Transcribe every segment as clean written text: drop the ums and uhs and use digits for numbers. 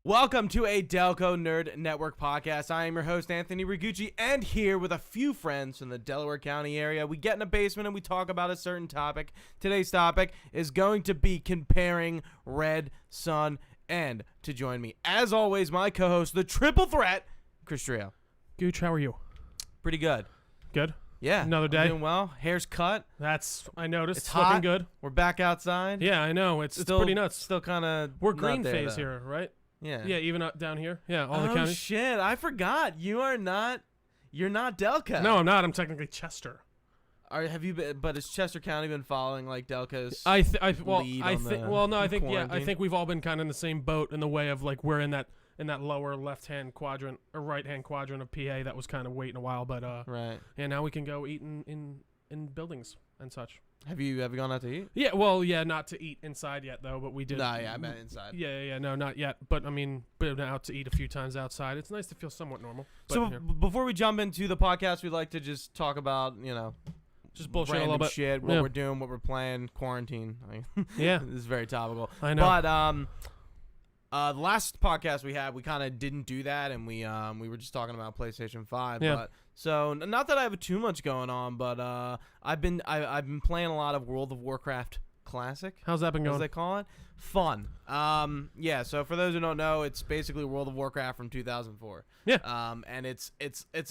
Welcome to a Delco Nerd Network podcast. I am your host, Anthony Ragucci, and here with a few friends from the Delaware County area, we get in a basement and we talk about a certain topic. Today's topic is going to be comparing Red Sun, and to join me, as always, my co-host, the triple threat, Chris Trio. Gooch, how are you? Pretty good. Good? Yeah. Another day? I'm doing well. Hair's cut. I noticed. It's looking hot. good. We're back outside. Yeah, I know. It's Still pretty nuts. Still kind of We're green phase here, right? Yeah. Yeah, even up down here. Yeah, all the Oh, counties. shit. I forgot. You're not Delco. No, I'm not. I'm technically Chester. Have you been, but has Chester County been following like Delco's I think lead on the I think quarantine? I think we've all been kind of in the same boat in the way of like we're in that lower left-hand quadrant or right-hand quadrant of PA that was kind of waiting a while, but Right. yeah, now we can go eat in buildings and such. Have you gone out to eat? Yeah, well, yeah, not to eat inside yet though, but we did. No, yeah, I meant inside. Yeah, no, not yet. But I mean, been out to eat a few times outside. It's nice to feel somewhat normal. But, So yeah. before we jump into the podcast, we'd like to just talk about, Just bullshit a random little bit. shit, what Yeah. we're doing, what we're playing, quarantine. Yeah. This is very topical. I know. But the last podcast we had, we kind of didn't do that, and we were just talking about PlayStation 5. Yeah. But so not that I have too much going on, but I've been playing a lot of World of Warcraft Classic. How's that been As going? they call it. Fun. Yeah, so for those who don't know, it's basically World of Warcraft from 2004. Yeah. And it's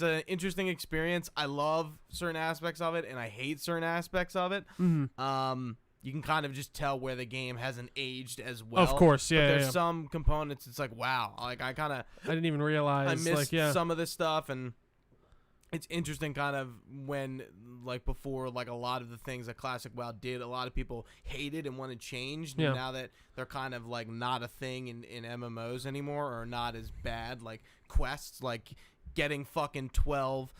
an interesting experience. I love certain aspects of it, and I hate certain aspects of it. Mm-hmm. You can kind of just tell where the game hasn't aged as well. Of course, But yeah. there's yeah. some components, it's like, wow. Like, I didn't even realize. missed yeah. some of this stuff, and it's interesting kind of when, like, before, like, a lot of the things that Classic WoW did, a lot of people hated and wanted changed. Yeah. And now that they're kind of, like, not a thing in MMOs anymore, or not as bad, like, quests, like getting fucking 12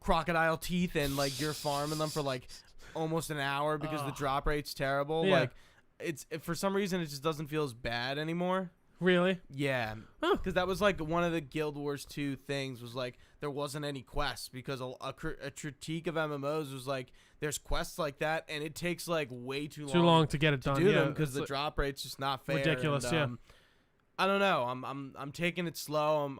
crocodile teeth and, like, you're farming them for, like, almost an hour because the drop rate's terrible. Yeah. Like, it's for some reason, it just doesn't feel as bad anymore. Really? Yeah, because that was like one of the Guild Wars 2 things was like there wasn't any quests because a critique of MMOs was like there's quests like that and it takes like way too long to get it done. do yeah, them because it's the like drop rate's just not fair. ridiculous. And, yeah. I don't know. I'm taking it slow.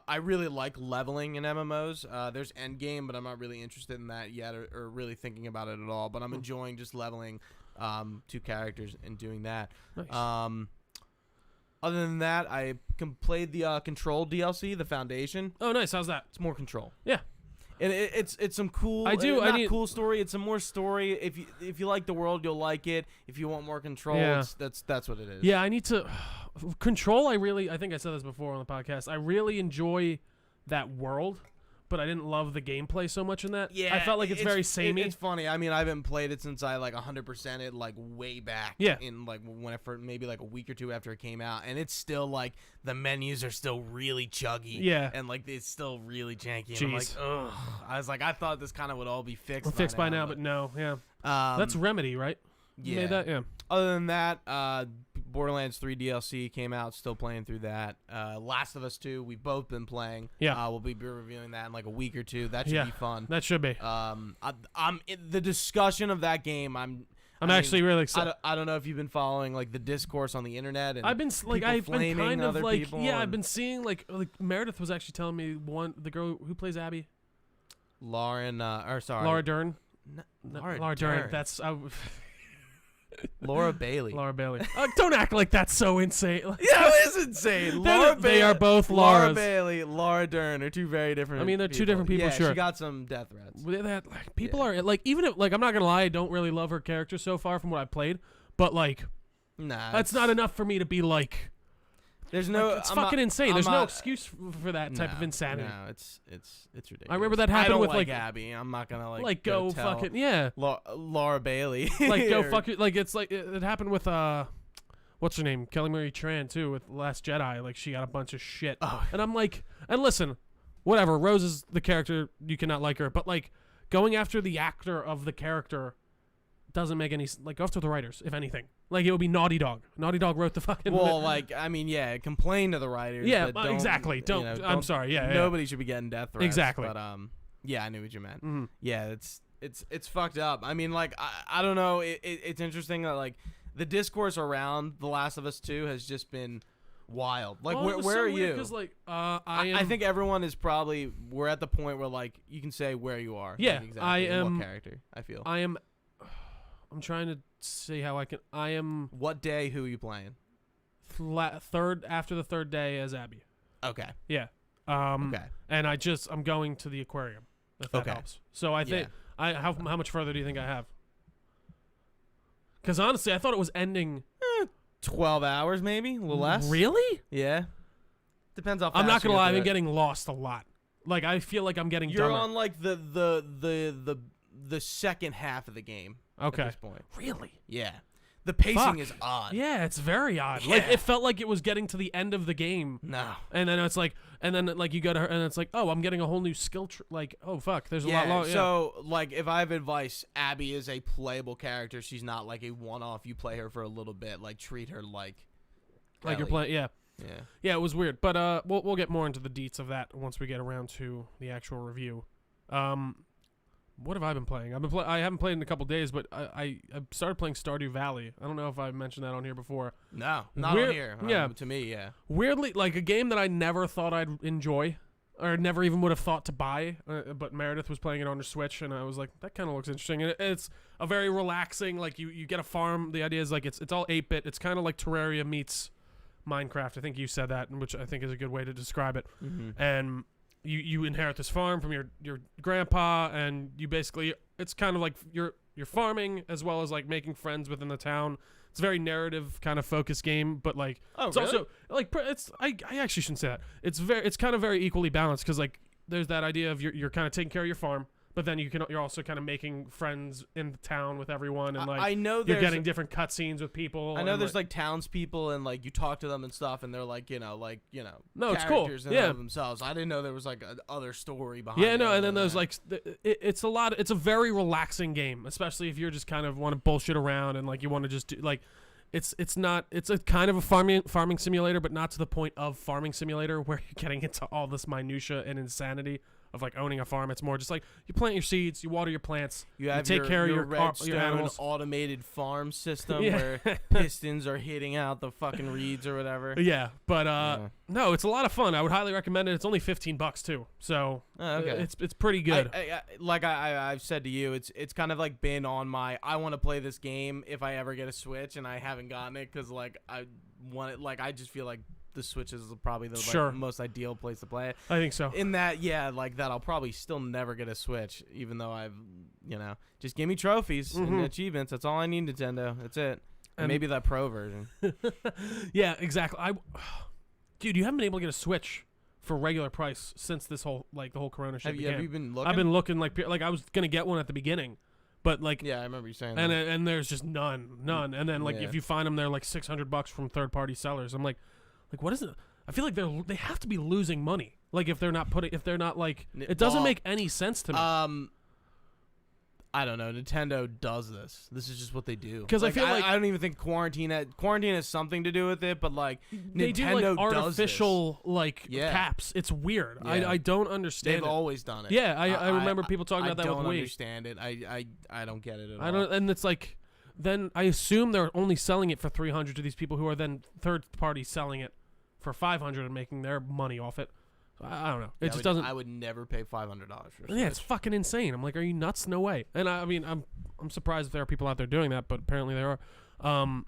I really like leveling in MMOs. There's endgame, but I'm not really interested in that yet or really thinking about it at all. But I'm enjoying just leveling 2 characters and doing that. Nice. Other than that, I played the Control DLC, the Foundation. Oh, nice. How's that? It's more Control. Yeah. And it's some cool. I do. Not cool story. It's some more story. If you like the world, you'll like it. If you want more Control, Yeah. that's what it is. Yeah, I need to Control. I think I said this before on the podcast. I really enjoy that world, but I didn't love the gameplay so much in that. Yeah, I felt like it's very samey. It's funny. I mean, I haven't played it since I like 100% it like way back. Yeah. In like maybe like a week or two after it came out, and it's still like the menus are still really chuggy. Yeah. And like it's still really janky. And I'm like, Jeez. ugh. I was like, I thought this kind of would all be fixed. We're fixed by now, but no. Yeah. That's Remedy, right? You yeah. made that? Yeah. Other than that, Borderlands 3 DLC came out. Still playing through that. Last of Us 2, we've both been playing. Yeah. We'll be reviewing that in like a week or two. That should Yeah. be fun. That should be. I'm the discussion of that game. I'm actually really excited. I don't know if you've been following like the discourse on the internet. And I've been kind of like people I've been seeing like Meredith was actually telling me the girl who plays Abby, Laura Dern. Laura Dern. Dern. That's Laura Bailey. Laura Bailey. Don't act like that's so insane. Yeah, it is insane. They are both Laura Lauras. Bailey, Laura Dern are two very different. I mean, they're two different people. Yeah, Sure. she got some death threats. That people are like, even if like I'm not gonna lie, I don't really love her character so far from what I've played, but like Nah, that's not enough for me to be like. There's no. Like, it's I'm fucking not, insane. I'm There's no not- excuse for that type of insanity. No, it's ridiculous. I remember that happened I don't with like like Abby. I'm not gonna go tell fucking yeah. Laura Bailey. Like go or- fuck it. Like it's like it happened with what's her name? Kelly Marie Tran too with Last Jedi. Like she got a bunch of shit. Oh. And I'm like, and listen, whatever. Rose is the character. You cannot like her, but like going after the actor of the character doesn't make any like go after the writers, if anything. Like, it would be Naughty Dog. Naughty Dog wrote the fucking. Well, like, I mean, yeah, complain to the writers. Yeah, but don't, exactly. I'm sorry. Yeah, nobody should be getting death threats. Exactly. But yeah, I knew what you meant. Mhm. Yeah, it's fucked up. I mean, like, I don't know. It's interesting that like the discourse around The Last of Us 2 has just been wild. Like, where are you? Because like, I think everyone is probably we're at the point where like you can say where you are. Yeah, like, exactly, I am. What character? I feel. I'm trying to see how I can. I am What day? Who are you playing? third after the third day as Abby. Okay. Yeah. Okay. And I'm going to the aquarium. If that helps. So I think how much further do you think I have? Because honestly, I thought it was ending 12 hours, maybe a little less. Really? Yeah. Depends how fast I'm not gonna lie. I've been it. getting lost a lot. Like, I feel like I'm getting. You're dumber. on like the second half of the game. Okay. At this point. Really? Yeah. The pacing Fuck. is odd. Yeah, it's very odd. Yeah. Like, it felt like it was getting to the end of the game. No. And then it's like, you go to her, and it's like, oh, I'm getting a whole new skill. Like, oh fuck, there's a lot longer. So like, if I have advice, Abby is a playable character. She's not like a one-off. You play her for a little bit. Like, treat her like you're Ellie. playing. Yeah. Yeah. Yeah, it was weird, but we'll get more into the deets of that once we get around to the actual review. What have I been playing? I haven't played in a couple days, but I started playing Stardew Valley. I don't know if I mentioned that on here before. No, not on here. Yeah, to me, yeah. Weirdly, like a game that I never thought I'd enjoy, or never even would have thought to buy. But Meredith was playing it on her Switch, and I was like, that kind of looks interesting. And it's a very relaxing. Like you get a farm. The idea is like it's all 8-bit. It's kind of like Terraria meets Minecraft. I think you said that, which I think is a good way to describe it. Mm-hmm. And you inherit this farm from your grandpa, and you basically, it's kind of like you're farming as well as like making friends within the town. It's a very narrative kind of focused game, but like it's really? also like I actually shouldn't say that. It's kind of very equally balanced, because like there's that idea of you're kind of taking care of your farm, but then you're also kind of making friends in the town with everyone, and like I know you're getting different cutscenes with people. I know and, there's like townspeople, and like you talk to them and stuff, and they're like no, it's cool. characters in Yeah. and of themselves. I didn't know there was like other story behind. Yeah, no, and then there's that. like it's a very relaxing game, especially if you're just kind of want to bullshit around and like you want to just do like it's a kind of a farming simulator, but not to the point of farming simulator where you're getting into all this minutia and insanity of like owning a farm. It's more just like you plant your seeds, you water your plants, you take care of your animals. Automated farm system Yeah. where pistons are hitting out the fucking reeds or whatever. Yeah, but no, it's a lot of fun. I would highly recommend it. It's only $15 too, so okay. It's pretty good. I've said to you, it's kind of like been on my I want to play this game if I ever get a Switch, and I haven't gotten it because like I want it. Like I just feel like the Switch is probably the most ideal place to play it. I think so. In that, yeah, like that, I'll probably still never get a Switch, even though I've, just give me trophies and achievements. That's all I need, Nintendo. That's it. And maybe that Pro version. Yeah, exactly. Dude, you haven't been able to get a Switch for regular price since this whole the whole Corona shit began. Have you been looking? I've been looking like I was gonna get one at the beginning, but like yeah, I remember you saying that. And and there's just none, and then like if you find them, they're like $600 from third party sellers. I'm like what is it? I feel like they have to be losing money. Like if they're not like it doesn't make any sense to me. I don't know. Nintendo does this. This is just what they do. Because I feel like I don't even think quarantine has something to do with it, but like they Nintendo do like does artificial this. like caps. It's weird. Yeah. I don't understand. They've always done it. Yeah, I remember people talking about that with Wii. I don't understand it. I don't get it at all. I don't, and it's like then I assume they're only selling it for $300 to these people who are then third party selling it for $500 and making their money off it. I don't know. It just doesn't. I would never pay $500 for. Yeah, it's fucking insane. I'm like, are you nuts? No way. And I mean, I'm surprised if there are people out there doing that, but apparently there are.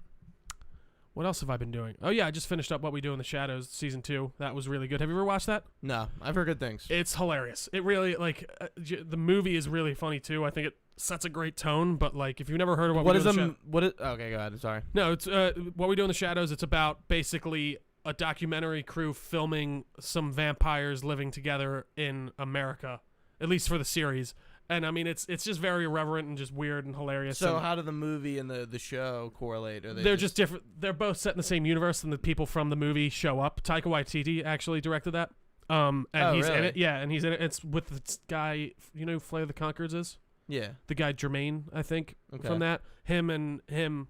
What else have I been doing? Oh yeah, I just finished up What We Do in the Shadows season 2. That was really good. Have you ever watched that? No, I've heard good things. It's hilarious. It really the movie is really funny too. I think it sets a great tone. But like, if you've never heard of okay, go ahead. Sorry. No, it's What We Do in the Shadows. It's about basically a documentary crew filming some vampires living together in America, at least for the series. And I mean, it's just very irreverent and just weird and hilarious. So how do the movie and the show correlate? They're just different. They're both set in the same universe, and the people from the movie show up. Taika Waititi actually directed that. And he's in it. Yeah, and he's in it. It's with this guy. You know who Flight of the Conchords is? Yeah. The guy Jermaine, I think, from that. Him.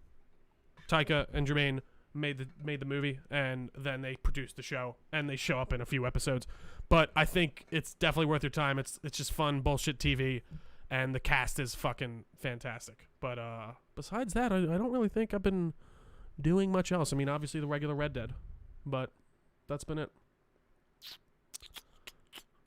Taika and Jermaine made the movie, and then they produced the show, and they show up in a few episodes. But I think it's definitely worth your time. It's just fun bullshit TV, and the cast is fucking fantastic. But besides that, I don't really think I've been doing much else. I mean, obviously the regular Red Dead, but that's been it.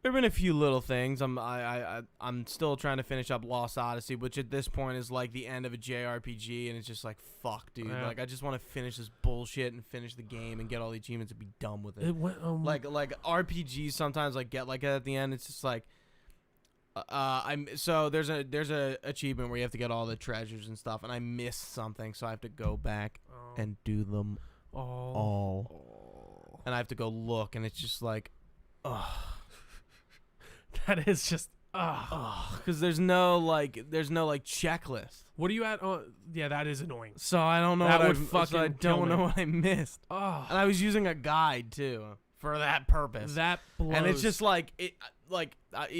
There have been a few little things. I'm still trying to finish up Lost Odyssey, which at this point is like the end of a JRPG, and it's just like, fuck, dude. Yeah. Like, I just want to finish this bullshit and finish the game and get all the achievements and be done with it. Like RPGs sometimes like get like at the end. It's just like, there's a achievement where you have to get all the treasures and stuff, and I missed something, so I have to go back and do them all. And I have to go look, and it's just like, ugh. That is just because there's no checklist. What are you at? Yeah, that is annoying. So I don't know that what would I fucking I don't know what I missed. Oh, and I was using a guide too for that purpose. That blows. And it's just like it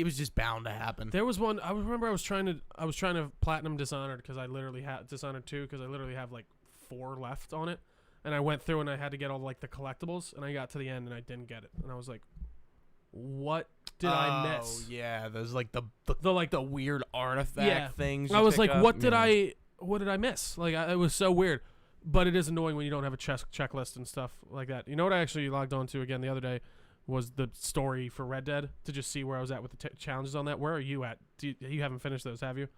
was just bound to happen. There was one. I remember I was trying to platinum Dishonored because I literally had Dishonored 2 because I literally have like 4 left on it, and I went through and I had to get all like the collectibles, and I got to the end and I didn't get it, and I was like, what did I miss? Oh yeah, there's like the weird artifact things. I was like, what did I miss? Like it was so weird, but it is annoying when you don't have a checklist and stuff like that. You know what I actually logged on to again the other day was the story for Red Dead to just see where I was at with the challenges on that. Where are you at? You haven't finished those, have you?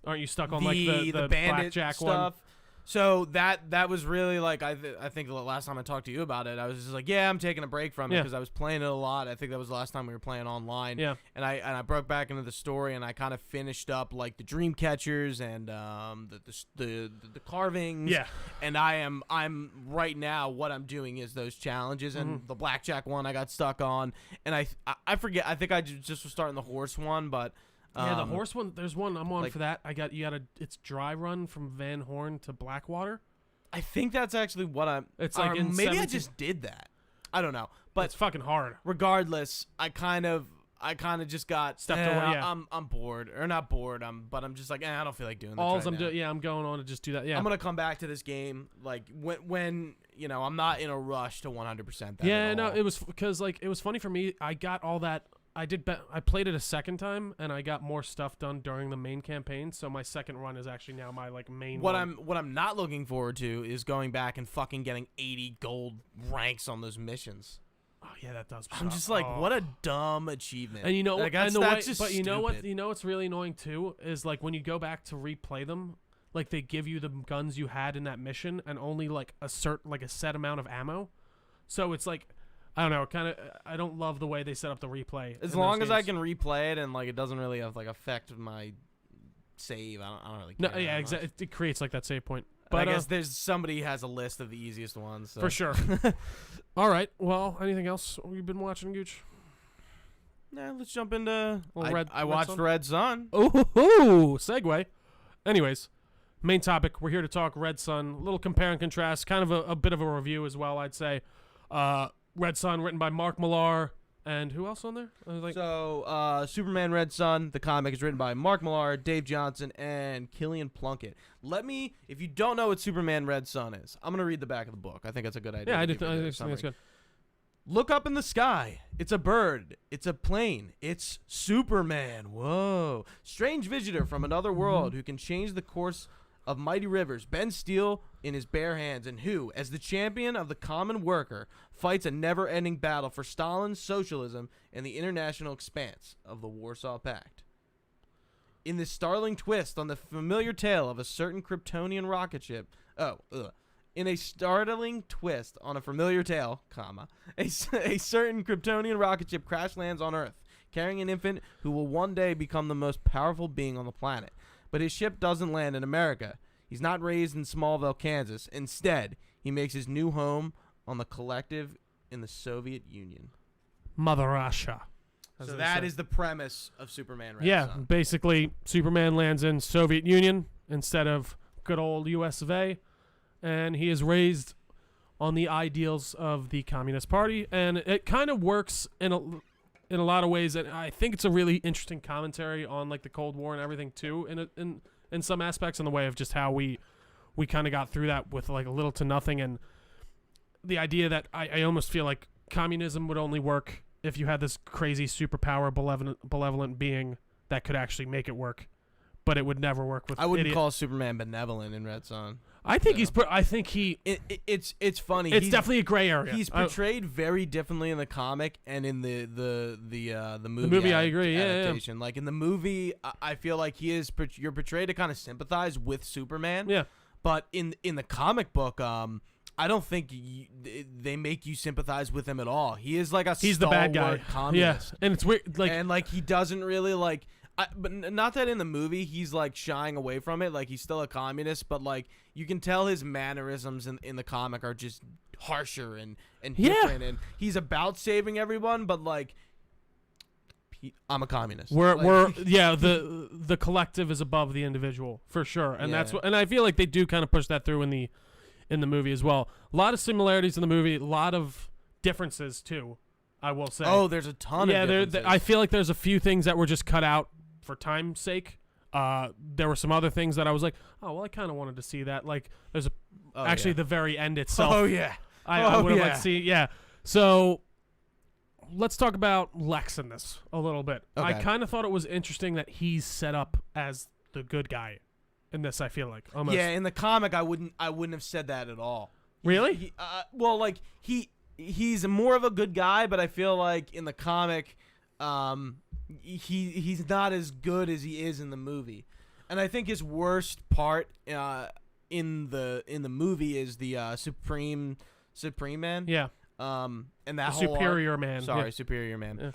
Aren't you stuck on like the bandit blackjack stuff? one? So that was really like I think the last time I talked to you about it, I was just like, yeah, I'm taking a break from it because I was playing it a lot. I think that was the last time we were playing online. Yeah. And I broke back into the story, and I kind of finished up like the dream catchers and the carvings. Yeah. And I'm right now what I'm doing is those challenges, and the blackjack one I got stuck on, and I forget. I think I just was starting the horse one, but. Yeah, the horse one. There's one I'm on for that. It's dry run from Van Horn to Blackwater. I think that's actually what I'm. It's like in maybe 17. I just did that. I don't know, but it's fucking hard. Regardless, I kind of just got stepped away. Yeah. I'm bored or not bored. but I'm just like I don't feel like doing this. I'm going on to just do that. Yeah, I'm gonna come back to this game like when I'm not in a rush to 100% that. Yeah, no, it was because like it was funny for me. I got all that. I played it a second time, and I got more stuff done during the main campaign. So my second run is actually now my like main. What I'm not looking forward to is going back and fucking getting 80 gold ranks on those missions. Oh yeah, that does. I'm just like, what a dumb achievement. And you know, like, that's just but you know what? stupid. You know what's really annoying too is like when you go back to replay them, like they give you the guns you had in that mission and only like a set amount of ammo. So it's like. I don't know. I don't love the way they set up the replay. As long as I can replay it and like it doesn't really affect my save, I don't really care. No, yeah, exactly. It creates like that save point. But I guess there's somebody has a list of the easiest ones. So. For sure. All right. Well, anything else you've been watching, Gooch? Nah, let's jump into. I watched Sun? Red Sun. Ooh, segue. Anyways, main topic. We're here to talk Red Sun. A little compare and contrast. Kind of a bit of a review as well, I'd say. Red Sun, written by Mark Millar, and who else on there? Superman Red Sun, the comic, is written by Mark Millar, Dave Johnson, and Killian Plunkett. If you don't know what Superman Red Sun is, I'm going to read the back of the book. I think that's a good idea. Yeah, I think that's good. Look up in the sky. It's a bird. It's a plane. It's Superman. Whoa. Strange visitor from another world who can change the course of mighty rivers, bend steel in his bare hands, and who, as the champion of the common worker, fights a never-ending battle for Stalin's socialism and the international expanse of the Warsaw Pact. In this startling twist on the familiar tale of a certain Kryptonian rocket ship, in a startling twist on a familiar tale, a certain Kryptonian rocket ship crash lands on Earth, carrying an infant who will one day become the most powerful being on the planet. But his ship doesn't land in America. He's not raised in Smallville, Kansas. Instead, he makes his new home on the collective in the Soviet Union. Mother Russia. So that is the premise of Superman Red Sun. Basically, Superman lands in Soviet Union instead of good old US of A, and he is raised on the ideals of the Communist Party, and it kind of works in a lot of ways, and I think it's a really interesting commentary on like the Cold War and everything too, in some aspects, in the way of just how we we kind of got through that with like a little to nothing, and the idea that I almost feel like communism would only work if you had this crazy superpower benevolent being that could actually make it work, but it would never work with. I wouldn't call Superman benevolent in Red Son. I think I think he. It's funny. It's definitely a gray area. He's portrayed very differently in the comic and in the movie. The movie, I agree. Adaptation. Like in the movie, I feel like you're portrayed to kind of sympathize with Superman. Yeah. But in the comic book, I don't think they make you sympathize with him at all. He is like he's the bad guy, communist. Yeah, and it's weird. Like he doesn't really like. But not that in the movie he's like shying away from it. Like he's still a communist, but like you can tell his mannerisms in the comic are just harsher and different. And he's about saving everyone, but like I'm a communist. The collective is above the individual for sure, and that's what. And I feel like they do kind of push that through in the movie as well. A lot of similarities in the movie, a lot of differences too. I will say. Oh, there's a ton of differences. I feel like there's a few things that were just cut out for time's sake. There were some other things that I was like, oh, well, I kind of wanted to see that. Like, there's the very end itself. Oh, yeah. I would have liked to see, yeah. So, let's talk about Lex in this a little bit. Okay. I kind of thought it was interesting that he's set up as the good guy in this, I feel like. Almost. Yeah, in the comic, I wouldn't have said that at all. Really? He's more of a good guy, but I feel like in the comic, he's not as good as he is in the movie. And I think his worst part in the movie is the Supreme Man. Yeah. And that whole Superior Man. Sorry, Superior Man.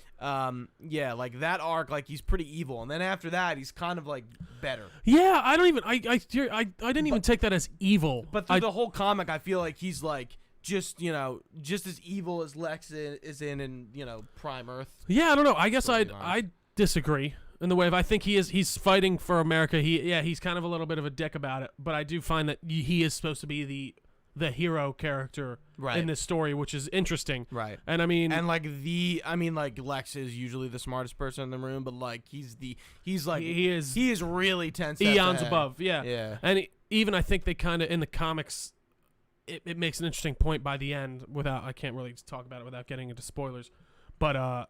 Yeah. Like that arc, like he's pretty evil, and then after that, he's kind of like better. Yeah, I didn't even take that as evil. But through the whole comic, I feel like he's like just as evil as Lex is in Prime Earth. Yeah, I don't know. I guess I disagree in the way of I think he's fighting for America. He's kind of a little bit of a dick about it, but I do find that he is supposed to be the hero character in this story, which is interesting. Right. And I mean Lex is usually the smartest person in the room, but like he is really 10 steps eons ahead. above. Yeah. Yeah. And even I think they kind of in the comics it makes an interesting point by the end I can't really talk about it without getting into spoilers. But I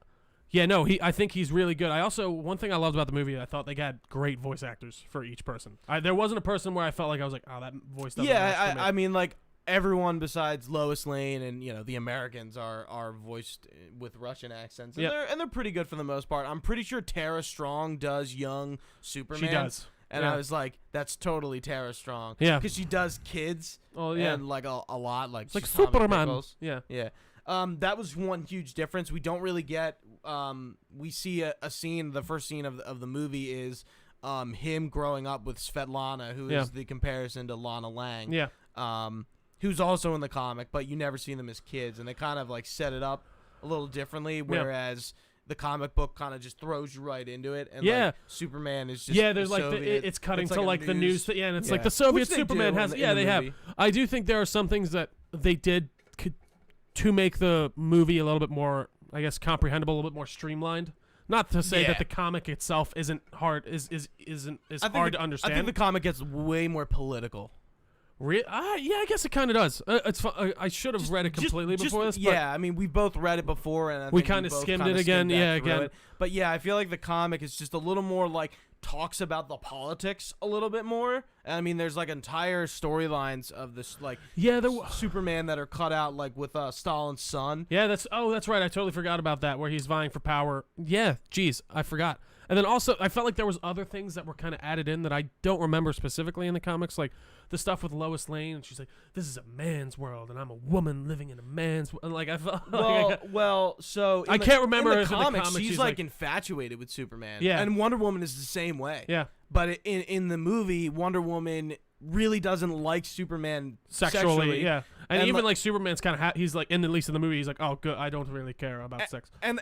think he's really good. One thing I loved about the movie, I thought they had great voice actors for each person. There wasn't a person where I felt like I was like, oh, that voice doesn't match for me. I mean, like everyone besides Lois Lane and the Americans are voiced with Russian accents, and they're pretty good for the most part. I'm pretty sure Tara Strong does young Superman. She does. And I was like, that's totally Tara Strong. Yeah. Because she does kids. Oh, yeah. And like a lot. Like, it's like Superman. Pickles. Yeah. Yeah. That was one huge difference. We don't really get we see a scene, the first scene of the movie is him growing up with Svetlana, who is the comparison to Lana Lang. Yeah. Who's also in the comic, but you never see them as kids, and they kind of like set it up a little differently, whereas the comic book kind of just throws you right into it, and like, Superman is just there's like it's cutting to like the news, and it's like the Soviet Superman has they have. I do think there are some things that they did to make the movie a little bit more, I guess, comprehensible, a little bit more streamlined. Not to say that the comic itself isn't hard hard to understand. I think the comic gets way more political. Yeah, I guess it kind of does. It's fun. I should have read it completely before this. But I mean, we both read it before, and we kind of skimmed it again. Yeah, again. But yeah, I feel like the comic is just a little more like talks about the politics a little bit more. And I mean, there's like entire storylines of this like Superman that are cut out like with Stalin's son. Yeah, that's right. I totally forgot about that where he's vying for power. Yeah, geez, I forgot. And then also, I felt like there was other things that were kind of added in that I don't remember specifically in the comics, like the stuff with Lois Lane, and she's like, "This is a man's world, and I'm a woman living in a man's world." Like I felt. So I can't remember in the if comics, in the comics she's like infatuated with Superman. Yeah, and Wonder Woman is the same way. Yeah, but in the movie, Wonder Woman really doesn't like Superman sexually. Yeah, and even like Superman's kind of he's like, at least in the movie, he's like, "Oh, good, I don't really care about sex." And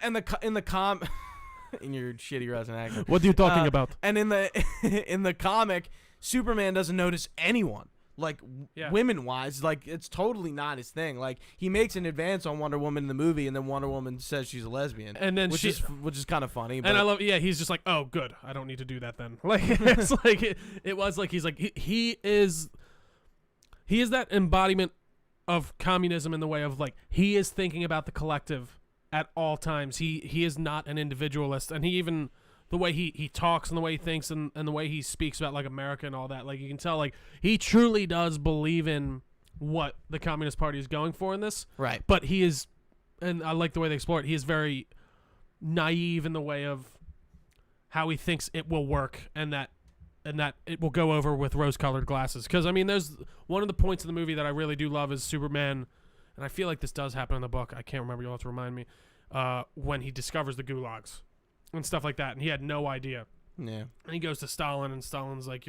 in your shitty Russian accent. What are you talking about? And in the comic, Superman doesn't notice anyone. Like women-wise, like it's totally not his thing. Like he makes an advance on Wonder Woman in the movie, and then Wonder Woman says she's a lesbian, and then which is kind of funny. And I love, he's just like, oh, good, I don't need to do that then. Like it's like it was like he's like he is he is that embodiment of communism in the way of like he is thinking about the collective at all times. He is not an individualist, and he even the way he talks and the way he thinks and the way he speaks about like America and all that, like you can tell like he truly does believe in what the Communist Party is going for in this. Right. But he is, and I like the way they explore it, he is very naive in the way of how he thinks it will work and that it will go over with rose-colored glasses. Because, I mean, there's one of the points in the movie that I really do love is Superman, and I feel like this does happen in the book. I can't remember. You'll have to remind me. When he discovers the gulags and stuff like that, and he had no idea. Yeah. And he goes to Stalin, and Stalin's like,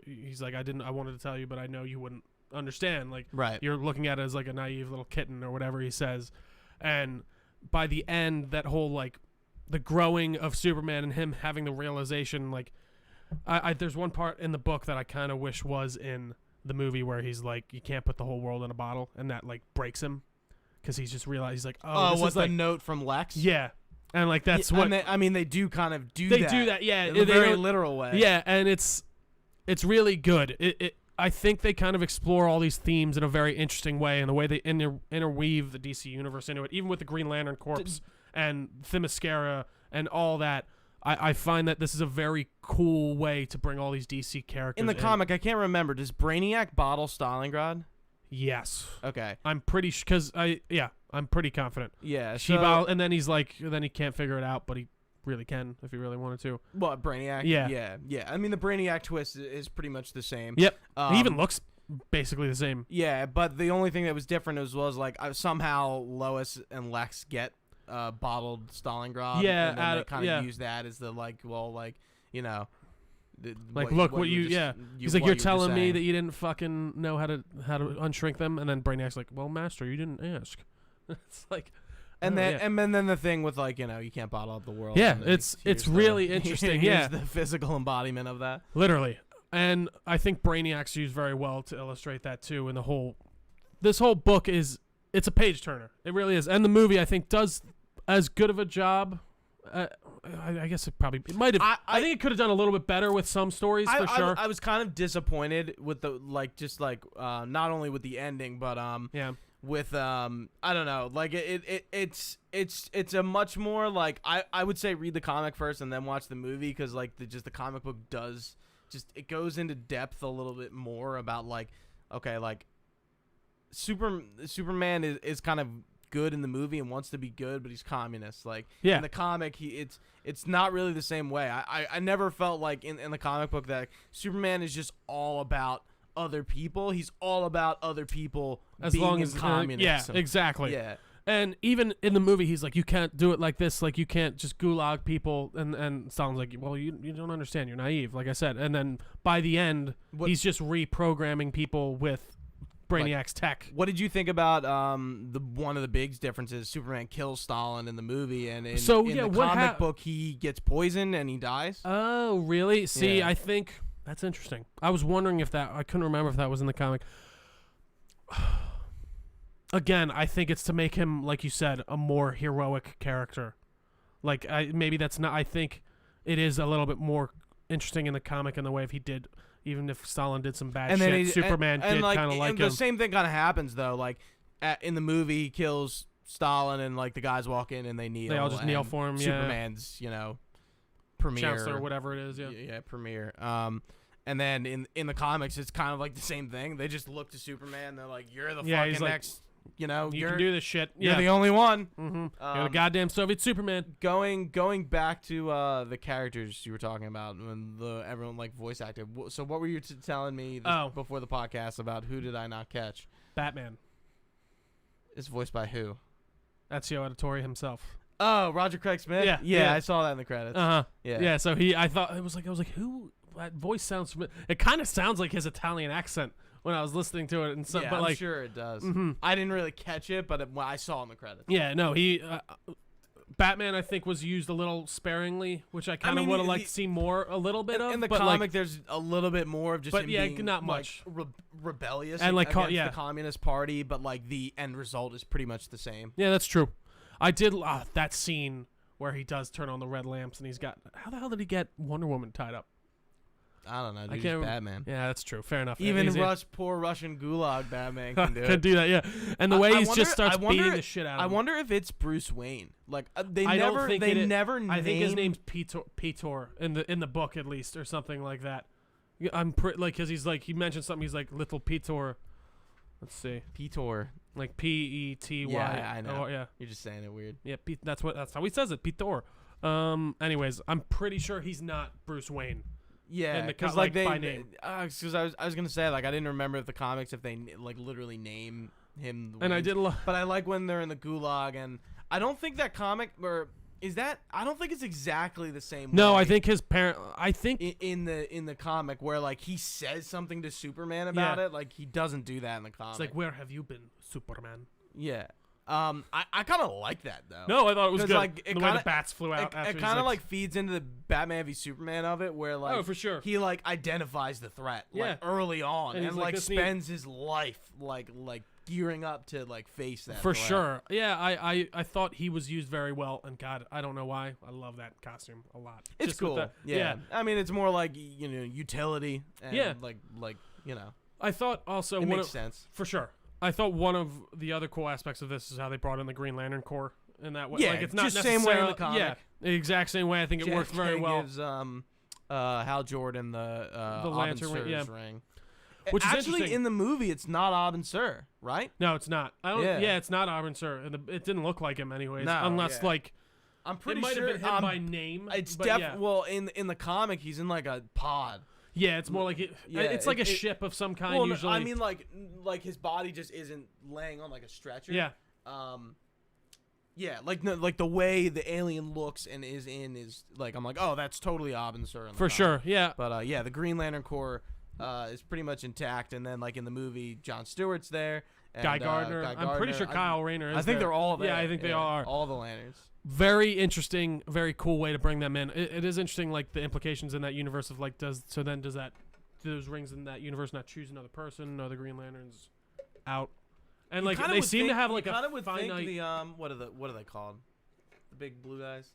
he's like, I wanted to tell you, but I know you wouldn't understand. Like, right. You're looking at it as like a naive little kitten or whatever he says. And by the end, that whole, like, the growing of Superman and him having the realization, like, there's one part in the book that I kind of wish was in the movie where he's like, you can't put the whole world in a bottle, and that like breaks him because he's just realized he's like, this what's is the like, note from Lex? Yeah, and like that's what they do kind of do. They do that, yeah, in a very literal way. Yeah, and it's really good. I think they kind of explore all these themes in a very interesting way, and the way they interweave the DC universe into it, even with the Green Lantern Corps and Themyscira and all that. I find that this is a very cool way to bring all these DC characters in the comic. I can't remember. Does Brainiac bottle Stalingrad? Yes. Okay. I'm pretty I'm pretty confident. Yeah. And then he's like, then he can't figure it out, but he really can if he really wanted to. What, Brainiac? Yeah. Yeah. I mean, the Brainiac twist is pretty much the same. Yep. He even looks basically the same. Yeah, but the only thing that was different was like somehow Lois and Lex get bottled Stalingrad. Yeah, and then they kind of use that as the like, well, like, you know, like, look what you he's like, you're telling me that you didn't fucking know how to unshrink them, and then Brainiac's like, well, master, you didn't ask. It's like, and then the thing with like, you know, you can't bottle up the world. Yeah, it's really interesting. Yeah, the physical embodiment of that, literally. And I think Brainiac's used very well to illustrate that too. And this whole book it's a page turner. It really is. And the movie, I think, does as good of a job. I guess it might have. I think it could have done a little bit better with some stories for sure. I was kind of disappointed with the not only with the ending, but with I don't know, like it's a much more like I would say read the comic first and then watch the movie, because like the comic book does it goes into depth a little bit more about like, okay, like Superman is kind of good in the movie and wants to be good, but he's communist. Like, in the comic, it's not really the same way. I never felt like in the comic book that Superman is just all about other people. He's all about other people as being long as communism. Yeah, exactly. Yeah. And even in the movie, he's like, you can't do it like this. Like, you can't just gulag people. And Stalin's like, well, you don't understand. You're naive, like I said. And then by the end, he's just reprogramming people with Brainiac's tech. What did you think about one of the big differences? Superman kills Stalin in the movie, and in the comic book, he gets poisoned and he dies. Oh, really? See, I think that's interesting. I was wondering I couldn't remember if that was in the comic. Again, I think it's to make him, like you said, a more heroic character. Like, maybe that's not. I think it is a little bit more interesting in the comic in the way if he did. Even if Stalin did some bad shit, Superman did kind of like him. The same thing kind of happens, though. Like, in the movie, he kills Stalin, and, like, the guys walk in and they kneel. They all just kneel for him, Superman's, premiere. Chancellor, whatever it is, Yeah, premiere. And then in the comics, it's kind of like the same thing. They just look to Superman. They're like, you're the fucking next... you can do this shit. You're the only one. Mm-hmm. You're the goddamn Soviet Superman. Going back to the characters you were talking about when everyone like voice acted. So what were you telling me before the podcast about who did I not catch? Batman. Is voiced by who? Ezio Auditore himself. Oh, Roger Craig Smith. Yeah, I saw that in the credits. Yeah. So I was like, who? That voice sounds familiar. It kind of sounds like his Italian accent when I was listening to it, but I'm sure it does. Mm-hmm. I didn't really catch it, but I saw it in the credits. Yeah, no, Batman I think was used a little sparingly, which I kind of would have liked to see more, a little bit of. In the comic, there's a little bit more of just him being, not much rebellious and like against the Communist Party, but like the end result is pretty much the same. Yeah, that's true. I did that scene where he does turn on the red lamps and he's got. How the hell did he get Wonder Woman tied up? I don't know. Dude, he's Batman. Yeah, that's true. Fair enough. Even poor Russian gulag Batman can do it. Could do that, yeah. And the way he just starts beating the shit out of him. I wonder if it's Bruce Wayne. Like they I never, don't think they never. I think his name's Petor in the book at least, or something like that. I'm because he's like he mentioned something. He's like little Petor. Let's see, Petor, like P-E-T-Y. Yeah, I know. Oh, yeah, you're just saying it weird. Yeah, that's how he says it, Petor. Anyways, I'm pretty sure he's not Bruce Wayne. Yeah, because like by name. Because I was gonna say like I didn't remember if the comics if they like literally name him. And I did, but I like when they're in the gulag, and I don't think that comic or is that I don't think it's exactly the same. No, way I think his parent. I think in the comic where like he says something to Superman about it, like he doesn't do that in the comic. It's like, where have you been, Superman? Yeah. I kind of like that though. No, I thought it was good. Like, the way the bats flew out. It kind of like feeds into the Batman v Superman of it, where like for sure he like identifies the threat like early on and like spends his life like gearing up to like face that. For sure, yeah. I thought he was used very well, and God, I don't know why. I love that costume a lot. It's just cool. Yeah. I mean, it's more like utility. And like I thought also it makes sense for sure. I thought one of the other cool aspects of this is how they brought in the Green Lantern Corps in that way. Yeah, like, it's not just same way in the comic. Yeah, the exact same way. I think it worked very well. Gives Hal Jordan the Lantern ring. Which is actually in the movie, it's not Abin Sur, right? No, it's not. It's not Abin Sur, and it didn't look like him anyways. No, unless like I'm pretty sure it sure might have been him by name. It's definitely well in the comic he's in like a pod. Yeah, it's more like it's like a ship of some kind. Well, usually, I mean like his body just isn't laying on like a stretcher. Yeah. Yeah, like the way the alien looks and is like I'm like, oh, that's totally Abin Sur for sure. Yeah. But the Green Lantern Corps is pretty much intact, and then like in the movie, Jon Stewart's there. And, Guy Gardner. I'm pretty sure Kyle Rayner is. I think they're all there. Yeah, I think they all are. All the Lanterns. Very interesting, very cool way to bring them in. It is interesting, like the implications in that universe of like, does those rings in that universe not choose another person? No, the Green Lantern's out, and like they seem to have like a finite. What are they called? The big blue guys.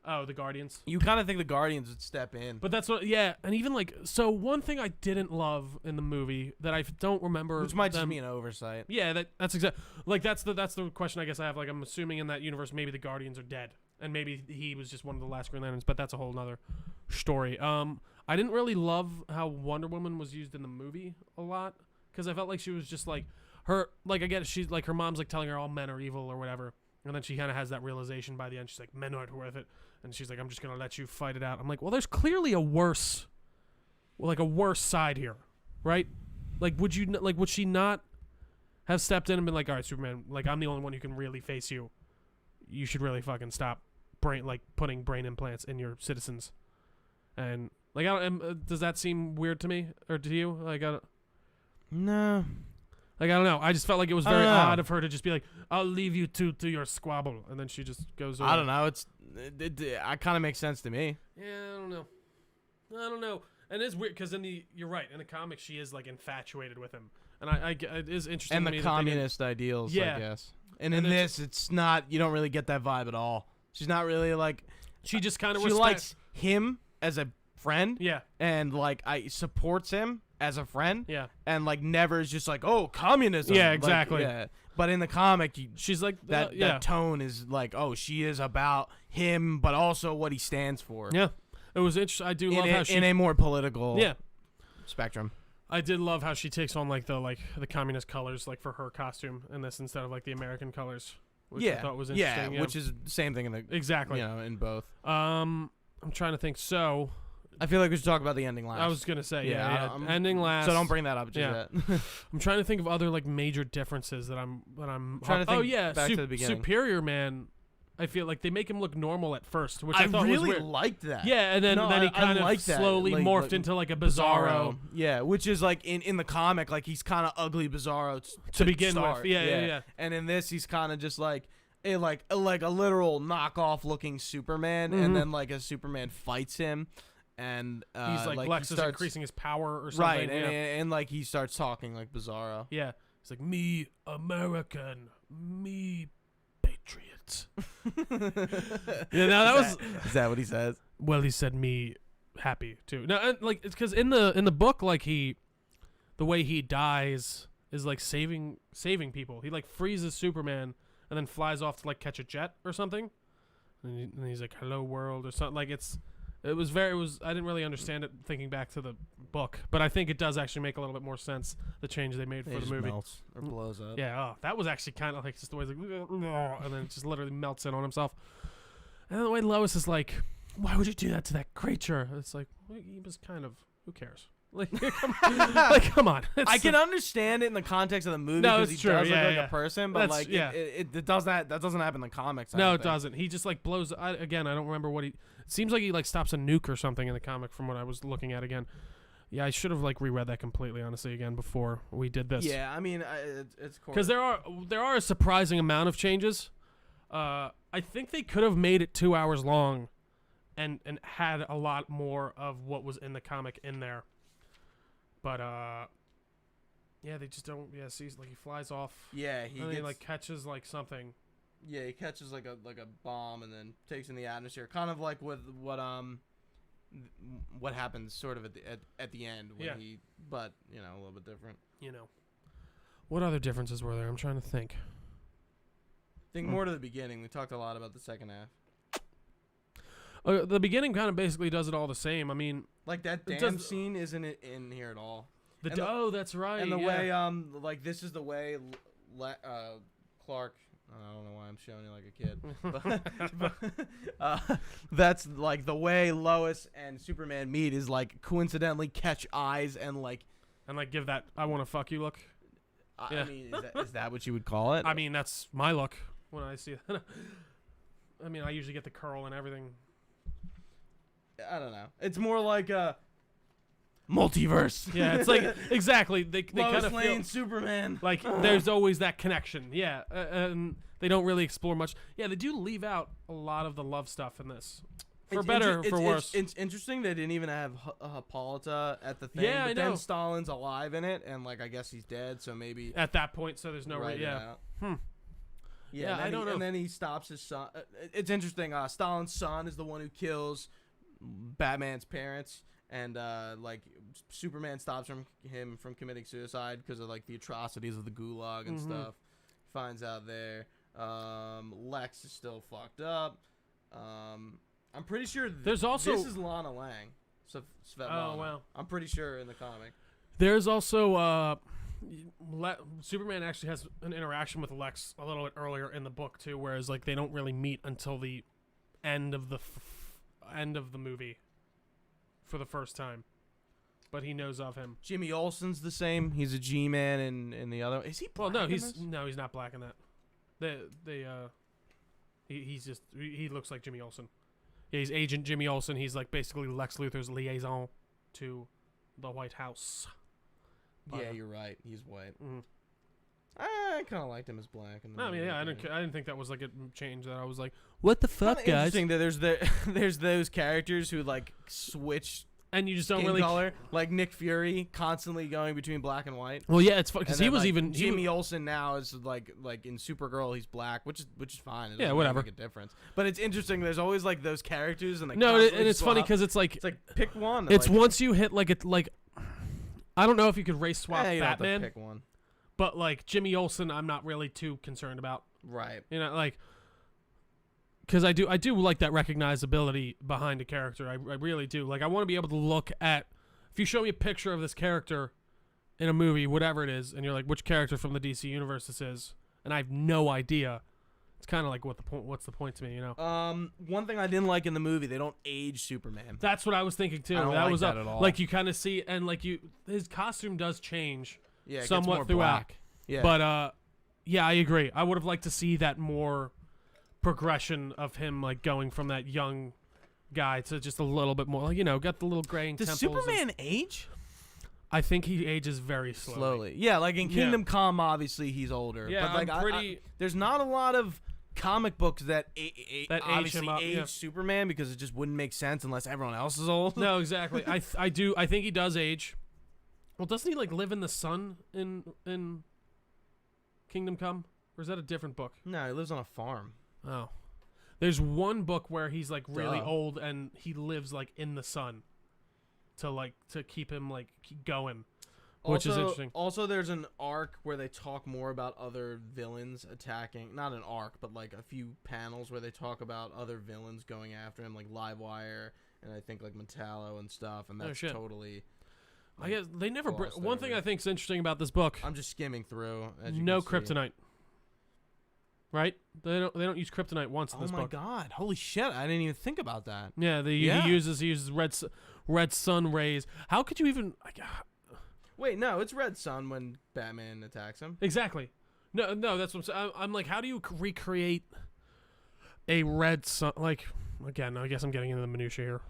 Oh, the Guardians. You kind of think the Guardians would step in. But that's what, yeah. And even like, so one thing I didn't love in the movie that I don't remember. Which might just be an oversight. Yeah, that's exactly. Like, that's the question I guess I have. Like, I'm assuming in that universe, maybe the Guardians are dead. And maybe he was just one of the last Green Lanterns, but that's a whole nother story. I didn't really love how Wonder Woman was used in the movie a lot. Because I felt like she was just like, I guess she's like, her mom's like telling her all men are evil or whatever. And then she kind of has that realization by the end. She's like, men aren't worth it. And she's like, I'm just going to let you fight it out. I'm like, well, there's clearly a worse side here, right? Like, would she not have stepped in and been like, all right, Superman, like, I'm the only one who can really face you. You should really fucking stop putting brain implants in your citizens. And, like, does that seem weird to me? Or to you? Like, no. Like, I don't know. I just felt like it was very odd of her to just be like, I'll leave you two to your squabble. And then she just goes over. I don't know. It kind of makes sense to me. Yeah, I don't know. And it's weird because you're right. In the comics, she is like infatuated with him. And it is interesting. And to me the communist ideals, I guess. And in this, it's not, you don't really get that vibe at all. She's not really like. She just kind of likes him as a friend. Yeah. And like, supports him as a friend. Yeah. And like, never is just like, oh, communism. Yeah, exactly. Like, yeah. But in the comic, she's like that tone is like, oh, she is about him, but also what he stands for. Yeah, it was interesting. I do love how she in a more political spectrum. I did love how she takes on like the communist colors like for her costume in this instead of like the American colors, which I thought was interesting. Yeah, which is the same thing in the in both. I'm trying to think. So. I feel like we should talk about the ending last. I was gonna say, ending last. So don't bring that up just yet. I'm trying to think of other like major differences that I'm trying to think back to the beginning. Superior Man, I feel like they make him look normal at first, which I thought really was weird. liked that. Yeah, and then he kind of slowly morphed into like a Bizarro. Yeah, which is like in the comic, like he's kind of ugly Bizarro to begin with. Yeah. And in this, he's kind of just like a literal knockoff looking Superman, and then like a Superman fights him. And he's like Lex is increasing his power or something. Right, and like he starts talking like Bizarro. Yeah. He's like, me American, me Patriot. Yeah, now is that what he says? Well, he said me happy too. No, and, like it's because in the book, like the way he dies is like saving people. He like freezes Superman and then flies off to like catch a jet or something, and he's like, "Hello world" or something. Like it was I didn't really understand it thinking back to the book, but I think it does actually make a little bit more sense, the change they made for the movie. Melts or blows up. Yeah, that was actually kind of like just the way he's like, and then it just literally melts in on himself. And then the way Lois is like, why would you do that to that creature? It's like, well, he was kind of, who cares? Like, come on. I can understand it in the context of the movie because he does look like a person, but like it does that doesn't happen in the comics. No, it doesn't. He just like blows. Again, I don't remember what he. It seems like he like stops a nuke or something in the comic from what I was looking at again. Yeah, I should have like reread that completely honestly again before we did this. Yeah, I mean it's cool because there are a surprising amount of changes. I think they could have made it 2 hours long, and had a lot more of what was in the comic in there. But yeah, they just don't. Yeah, see, like he flies off. Yeah, he like catches like something. Yeah, he catches like a bomb and then takes in the atmosphere, kind of like with what happens sort of at the end when he, but you know, a little bit different. You know, what other differences were there? I'm trying to think. Think more to the beginning. We talked a lot about the second half. The beginning kind of basically does it all the same. I mean, like that dam scene isn't in here at all. That's right. And the way like this is the way Clark. I don't know why I'm showing you like a kid, but that's like the way Lois and Superman meet is like coincidentally catch eyes and like give that I want to fuck you look. I mean, is that what you would call it? I mean, that's my look when I see that. I mean, I usually get the curl and everything. I don't know. It's more like a multiverse. Yeah, it's like exactly. They kind of feel Superman. Like there's always that connection. Yeah, and they don't really explore much. Yeah, they do leave out a lot of the love stuff in this. For better or for worse. It's interesting they didn't even have Hippolyta at the thing. Yeah, but I then know. Stalin's alive in it, and like I guess he's dead, so maybe at that point, so there's no Yeah, I don't know. And then he stops his son. It's interesting. Stalin's son is the one who kills Batman's parents, and like Superman stops him from committing suicide because of like the atrocities of the Gulag and stuff. Finds out there. Lex is still fucked up. I'm pretty sure there's also this is Lana Lang. Svetlana. Oh wow. I'm pretty sure in the comic. There's also Superman actually has an interaction with Lex a little bit earlier in the book too, whereas like they don't really meet until the end of the end of the movie for the first time. But he knows of him. Jimmy Olsen's the same. He's a G-man in the other. Is he black? Well, no, he's not black in that. He looks like Jimmy Olsen. Yeah, he's Agent Jimmy Olsen. He's like basically Lex Luthor's liaison to the White House. Yeah, you're right. He's white. Mm-hmm. I kind of liked him as black. I mean, yeah, I didn't think that was like a change that I was like, what the fuck, guys? Interesting that there's those characters who like switch. And you just don't really color, like Nick Fury, constantly going between black and white. Well, yeah, it's fun because he was like, even Jimmy Olsen now is like in Supergirl, he's black, which is fine. It yeah, whatever. Make a difference. But it's interesting. There's always like those characters and and it's funny because it's like pick one. It's like, once you hit like I don't know if you could race swap you Batman. Have to pick one. But like Jimmy Olsen, I'm not really too concerned about. Right. You know, like. Because I do like that recognizability behind a character. I really do. Like I want to be able to look at. If you show me a picture of this character in a movie, whatever it is, and you're like, which character from the DC universe this is, and I have no idea, it's kind of like what's the point to me, you know? One thing I didn't like in the movie, they don't age Superman. That's what I was thinking too. I don't that like was that at all. Like you kind of see, and like his costume does change somewhat more throughout. Black. Yeah. But yeah, I agree. I would have liked to see that more progression of him like going from that young guy to just a little bit more, like, you know, got the little graying temples. Does Superman age? I think he ages very slowly. Yeah, like in Kingdom Come, obviously he's older. Yeah, but like there's not a lot of comic books that obviously age him up, Superman because it just wouldn't make sense unless everyone else is old. No, exactly. I think he does age. Well, doesn't he like live in the sun in Kingdom Come, or is that a different book? No, he lives on a farm. Oh. There's one book where he's like really old and he lives like in the sun. to keep him like keep going, which is interesting. Also, there's an arc where they talk more about other villains attacking. Not an arc, but like a few panels where they talk about other villains going after him, like Livewire and I think like Metallo and stuff. And that's totally. I guess they never. One thing I think is interesting about this book. I'm just skimming through. No kryptonite. Right? They don't use kryptonite once in this book. Oh my god! Holy shit! I didn't even think about that. Yeah, he uses red sun rays. How could you even? Wait, no, it's red sun when Batman attacks him. Exactly. No, that's what I'm saying. I'm like, how do you recreate a red sun? Like, again, I guess I'm getting into the minutia here.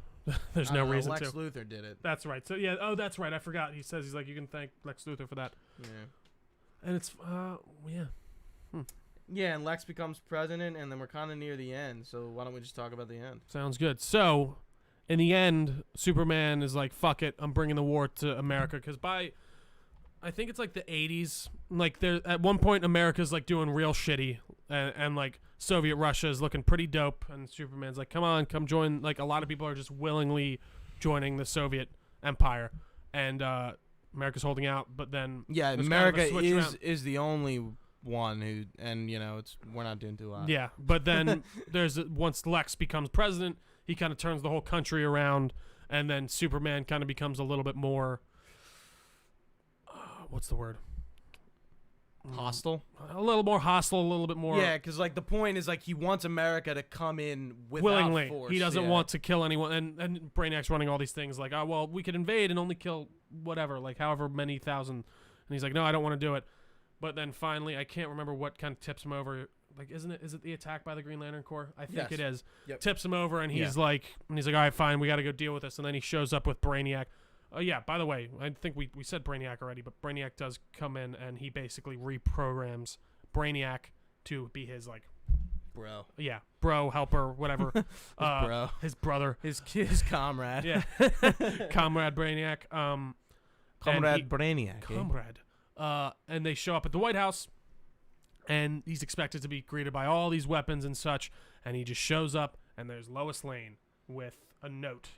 There's no reason Lex to. Lex Luthor did it. That's right. So yeah. Oh, that's right. I forgot. He says he's like, you can thank Lex Luthor for that. Yeah. And it's yeah. Yeah, and Lex becomes president, and then we're kind of near the end. So why don't we just talk about the end? Sounds good. So, in the end, Superman is like, "Fuck it, I'm bringing the war to America." Because I think it's like the 80s. Like there, at one point, America's like doing real shitty, and like Soviet Russia is looking pretty dope, and Superman's like, "Come on, come join." Like a lot of people are just willingly joining the Soviet Empire, and America's holding out. But then America is the only one who, and we're not doing too hot. Yeah, but then once Lex becomes president, he kind of turns the whole country around, and then Superman kind of becomes a little bit more what's the word? Hostile? A little more hostile, a little bit more. Yeah, because like the point is like he wants America to come in without willingly. Force. He doesn't want to kill anyone, and Brainiac's running all these things like, oh well, we could invade and only kill whatever, like however many thousand, and he's like, no, I don't want to do it. But then finally, I can't remember what kind of tips him over. Like, is it the attack by the Green Lantern Corps? I think it is. Yep. Tips him over, and he's like, all right, fine, we got to go deal with this. And then he shows up with Brainiac. Oh yeah, by the way, I think we said Brainiac already, but Brainiac does come in, and he basically reprograms Brainiac to be his like bro. Yeah, bro, helper, whatever. His brother, his comrade. Yeah, comrade Brainiac. Brainiac. Comrade. And they show up at the White House, and he's expected to be greeted by all these weapons and such, and he just shows up, and there's Lois Lane with a note.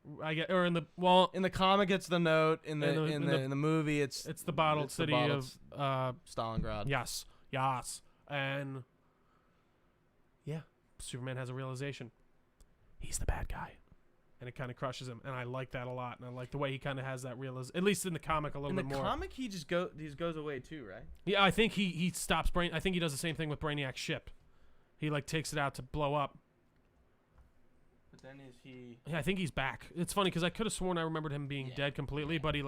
In the comic it's the note. In the movie it's the bottled city of Stalingrad. Yes, and yeah, Superman has a realization. He's the bad guy. And it kind of crushes him, and I like that a lot. And I like the way he kind of has that realization, at least in the comic, a little bit more. In the comic, he just goes away too, right? Yeah, I think he stops I think he does the same thing with Brainiac's ship. He like takes it out to blow up. But then is he? Yeah, I think he's back. It's funny because I could have sworn I remembered him being dead completely, but he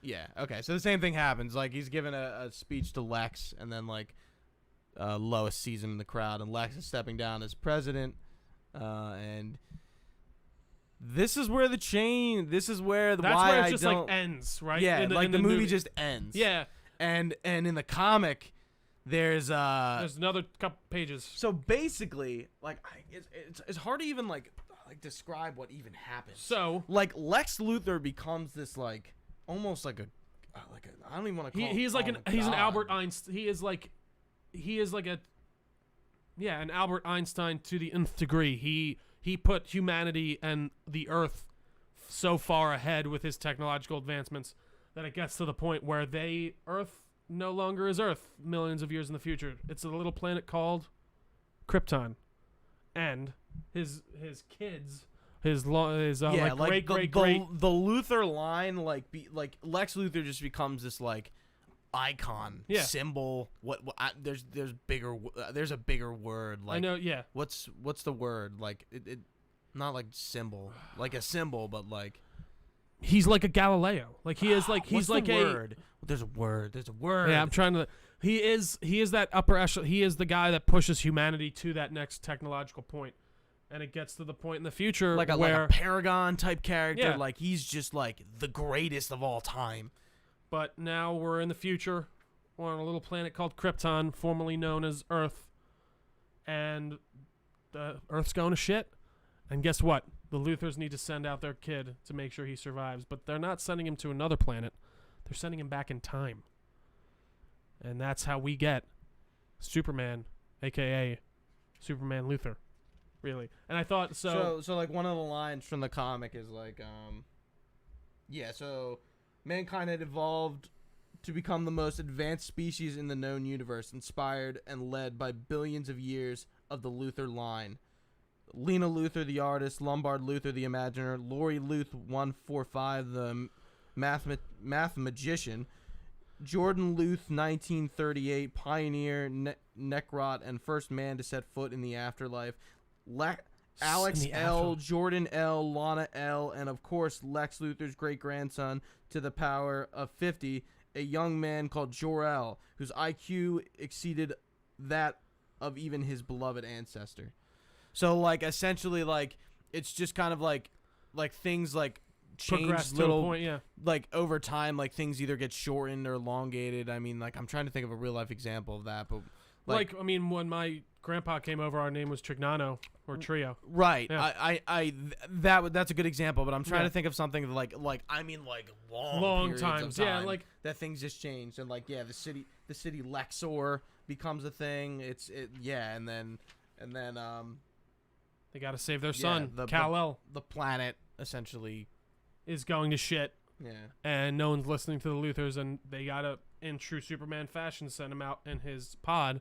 Yeah. Okay, so the same thing happens. Like he's giving a speech to Lex, and then like Lois sees him in the crowd, and Lex is stepping down as president, and. This is where that's where it just like ends, right? Yeah, the movie just ends. Yeah. And in the comic, there's another couple pages. So basically, like it's hard to even like describe what even happens. So like Lex Luthor becomes this like almost like a I don't even want to call he's like an Albert Einstein. He is like an Albert Einstein to the nth degree. He put humanity and the Earth so far ahead with his technological advancements that it gets to the point where Earth no longer is Earth millions of years in the future. It's a little planet called Krypton, and his kids, great the Luthor line like Lex Luthor just becomes this like icon symbol. There's a bigger word. Like I know. Yeah. What's the word? Like it not like symbol, like a symbol, but like he's like a Galileo. Like he is like he's like a word. There's a word. Yeah, I'm trying to. He is that upper echelon. He is the guy that pushes humanity to that next technological point, and it gets to the point in the future like a Paragon type character. Yeah. Like he's just like the greatest of all time. But now we're in the future. We're on a little planet called Krypton, formerly known as Earth. And the Earth's going to shit. And guess what? The Luthors need to send out their kid to make sure he survives. But they're not sending him to another planet. They're sending him back in time. And that's how we get Superman, a.k.a. Superman Luthor. Really. And I thought, So like one of the lines from the comic is like, Yeah, so mankind had evolved to become the most advanced species in the known universe, inspired and led by billions of years of the Luthor line. Lena Luthor, the artist, Lombard Luthor, the imaginer, Lori Luth 145, the math magician, Jordan Luth 1938, pioneer, Necrot, and first man to set foot in the afterlife, Alex L., Jordan L., Lana L., and of course Lex Luthor's great-grandson to the power of 50, a young man called Jor-El, whose IQ exceeded that of even his beloved ancestor. So, like, essentially, like, it's just kind of like things, like, change little, point, yeah. Like, over time, like, things either get shortened or elongated. I mean, like, I'm trying to think of a real-life example of that, but... Like, I mean, when my grandpa came over, our name was Trignano, or Trio. Right. Yeah. That's a good example, but I'm trying to think of something like long times. Of time yeah, like that things just changed, and like, yeah, the city Lexor becomes a thing. And then they got to save their son, Kal-El. The planet essentially is going to shit. Yeah. And no one's listening to the Luthors, and they got to, in true Superman fashion, send him out in his pod.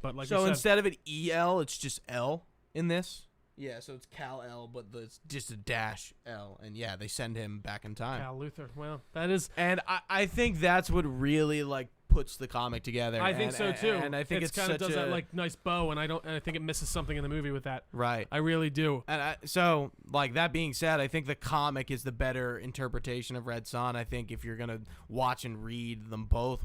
But like so instead of it EL, it's just L in this. Yeah, so it's Kal-El, but it's just a dash L, and yeah, they send him back in time. Kal Luthor. Well, that is, and I think that's what really like puts the comic together. I think so too. And I think it's kind of does that like nice bow, and I think it misses something in the movie with that. Right. I really do. And so like that being said, I think the comic is the better interpretation of Red Son. I think if you're gonna watch and read them both,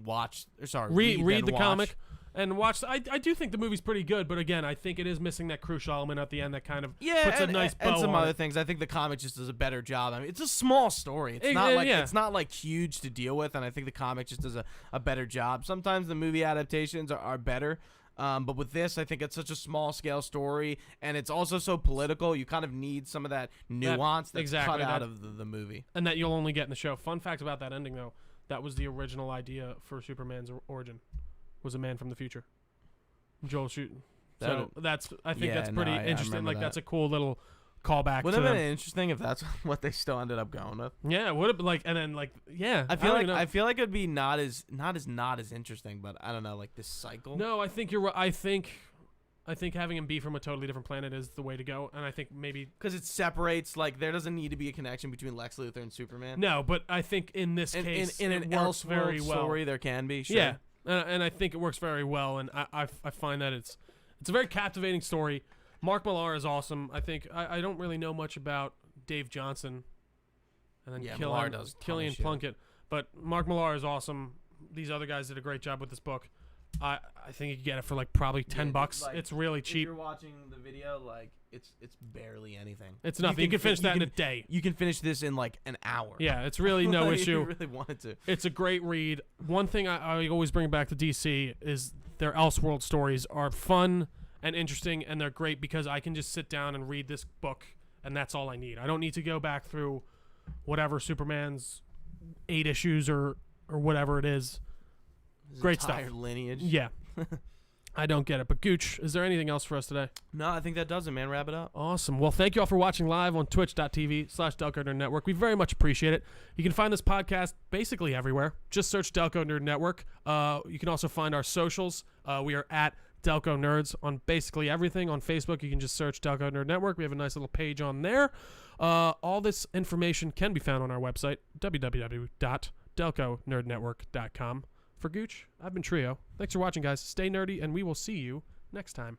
read the comic. And watch. I do think the movie's pretty good, but again, I think it is missing that crucial element at the end that kind of puts a nice bow and some on other it. things. I think the comic just does a better job. I mean, it's a small story. It's not like huge to deal with, and I think the comic just does a better job. Sometimes the movie adaptations are better, but with this, I think it's such a small scale story, and it's also so political. You kind of need some of that nuance that's cut out of the movie, and that you'll only get in the show. Fun fact about that ending, though, that was the original idea for Superman's origin. Was a man from the future. Joel shooting. So that's that's pretty interesting. Like that's a cool little callback. Would have been interesting if that's what they still ended up going with. Yeah, it would have been like, and then like, yeah. I feel like it'd be not as interesting, but I don't know, like this cycle. No, I think you're right. I think having him be from a totally different planet is the way to go, and I think maybe because it separates, like there doesn't need to be a connection between Lex Luthor and Superman. No, but I think in this case, in an Elseworld story, there can be. Sure. Yeah. And I think it works very well, and I find that it's a very captivating story. Mark Millar is awesome. I think I don't really know much about Dave Johnson, and then Killian Plunkett, but Mark Millar is awesome. These other guys did a great job with this book. I think you can get it for like probably $10. Like, it's really cheap. If you're watching the video, like it's barely anything. It's nothing. You can finish that in a day. You can finish this in like an hour. Yeah, it's really no issue. If you really wanted to. It's a great read. One thing I always bring back to DC is their Elseworld stories are fun and interesting, and they're great because I can just sit down and read this book, and that's all I need. I don't need to go back through whatever Superman's 8 issues or whatever it is. Great stuff. Lineage. Yeah. I don't get it. But Gooch, is there anything else for us today? No, I think that does it, man. Wrap it up. Awesome. Well, thank you all for watching live on twitch.tv/Delco Nerd Network. We very much appreciate it. You can find this podcast basically everywhere. Just search Delco Nerd Network. You can also find our socials. We are at Delco Nerds on basically everything. On Facebook, you can just search Delco Nerd Network. We have a nice little page on there. All this information can be found on our website, www.delconerdnetwork.com. For Gooch, I've been Trio. Thanks for watching, guys. Stay nerdy, and we will see you next time.